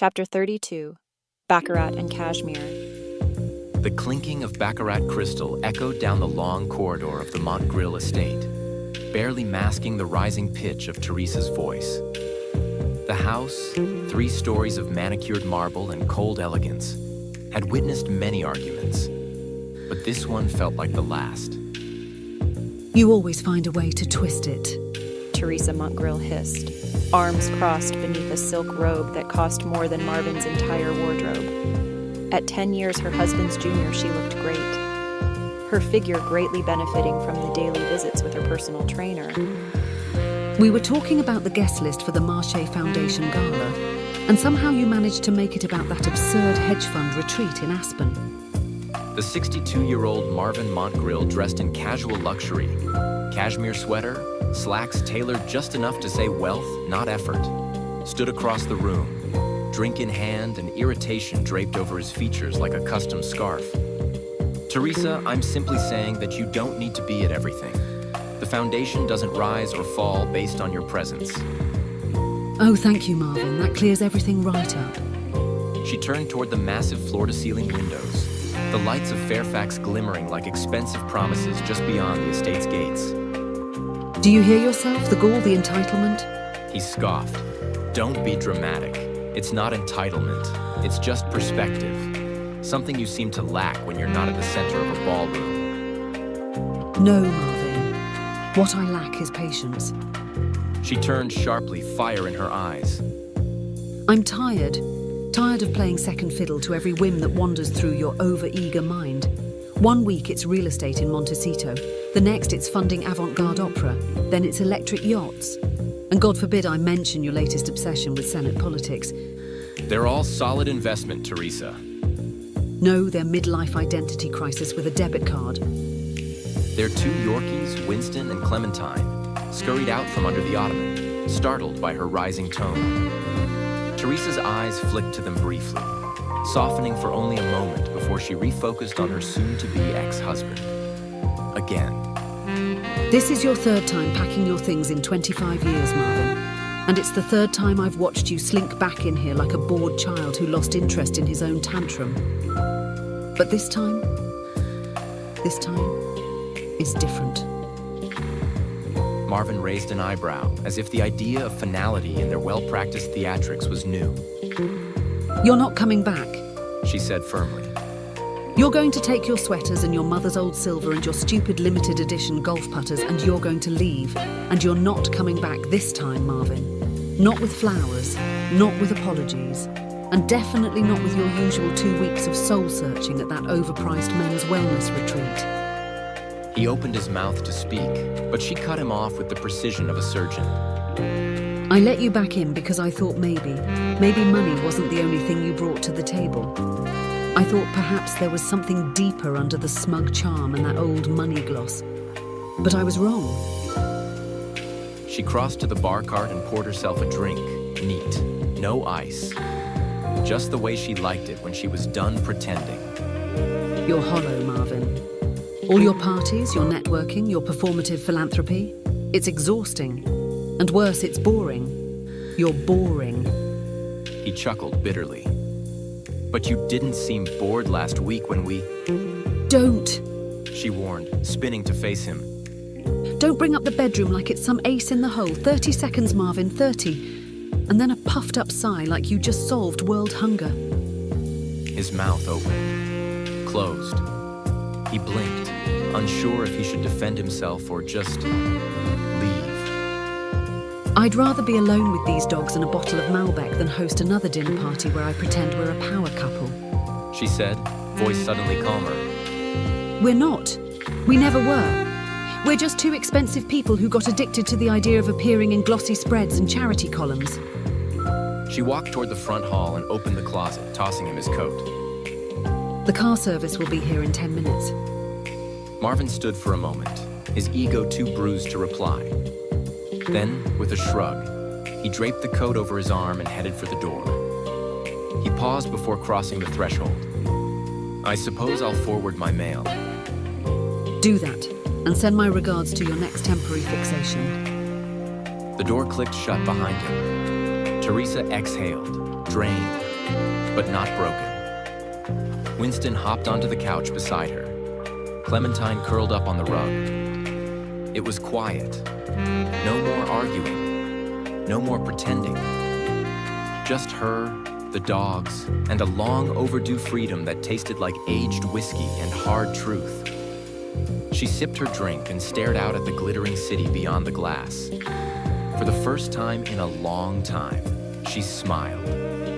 Chapter 32, Baccarat and Cashmere. The clinking of Baccarat crystal echoed down the long corridor of the Montgril estate, barely masking the rising pitch of Teresa's voice. The house, 3 stories of manicured marble and cold elegance, had witnessed many arguments, but this one felt like the last. You always find a way to twist it, Teresa Montgril hissed, arms crossed beneath a silk robe that cost more than Marvin's entire wardrobe. At 10 years her husband's junior, she looked great, her figure greatly benefiting from the daily visits with her personal trainer. We were talking about the guest list for the Marché Foundation Gala, and somehow you managed to make it about that absurd hedge fund retreat in Aspen. The 62-year-old Marvin Montgril dressed in casual luxury, cashmere sweater, slacks tailored just enough to say wealth, not effort, stood across the room, drink in hand and irritation draped over his features like a custom scarf. Teresa, I'm simply saying that you don't need to be at everything. The foundation doesn't rise or fall based on your presence. Oh, thank you, Marvin. That clears everything right up. She turned toward the massive floor-to-ceiling windows, the lights of Fairfax glimmering like expensive promises just beyond the estate's gates. Do you hear yourself? The gall, the entitlement? He scoffed. Don't be dramatic. It's not entitlement. It's just perspective. Something you seem to lack when you're not at the center of a ballroom. No, Marvin. What I lack is patience. She turned sharply, fire in her eyes. I'm tired of playing second fiddle to every whim that wanders through your over-eager mind. 1 week it's real estate in Montecito, the next it's funding avant-garde opera, then it's electric yachts. And God forbid I mention your latest obsession with Senate politics. They're all solid investment, Teresa. No, they're midlife identity crisis with a debit card. Their 2 Yorkies, Winston and Clementine, scurried out from under the ottoman, startled by her rising tone. Teresa's eyes flicked to them briefly, softening for only a moment before she refocused on her soon-to-be ex-husband. Again. This is your 3rd time packing your things in 25 years, Marvin. And it's the 3rd time I've watched you slink back in here like a bored child who lost interest in his own tantrum. But this time is different. Marvin raised an eyebrow, as if the idea of finality in their well-practiced theatrics was new. You're not coming back, she said firmly. You're going to take your sweaters and your mother's old silver and your stupid limited edition golf putters and you're going to leave. And you're not coming back this time, Marvin. Not with flowers, not with apologies, and definitely not with your usual 2 weeks of soul-searching at that overpriced men's wellness retreat. He opened his mouth to speak, but she cut him off with the precision of a surgeon. I let you back in because I thought maybe money wasn't the only thing you brought to the table. I thought perhaps there was something deeper under the smug charm and that old money gloss. But I was wrong. She crossed to the bar cart and poured herself a drink, neat, no ice. Just the way she liked it when she was done pretending. You're hollow, Marvin. All your parties, your networking, your performative philanthropy, it's exhausting. And worse, it's boring. You're boring. He chuckled bitterly. But you didn't seem bored last week when we... Don't, she warned, spinning to face him. Don't bring up the bedroom like it's some ace in the hole. 30 seconds, Marvin, 30. And then a puffed-up sigh like you just solved world hunger. His mouth opened, closed. He blinked, unsure if he should defend himself or just leave. I'd rather be alone with these dogs and a bottle of Malbec than host another dinner party where I pretend we're a power couple. She said, voice suddenly calmer. We're not. We never were. We're just 2 expensive people who got addicted to the idea of appearing in glossy spreads and charity columns. She walked toward the front hall and opened the closet, tossing him his coat. The car service will be here in 10 minutes. Marvin stood for a moment, his ego too bruised to reply. Then, with a shrug, he draped the coat over his arm and headed for the door. He paused before crossing the threshold. I suppose I'll forward my mail. Do that, and send my regards to your next temporary fixation. The door clicked shut behind him. Teresa exhaled, drained, but not broken. Winston hopped onto the couch beside her. Clementine curled up on the rug. It was quiet. No more arguing. No more pretending. Just her, the dogs, and a long overdue freedom that tasted like aged whiskey and hard truth. She sipped her drink and stared out at the glittering city beyond the glass. For the first time in a long time, she smiled.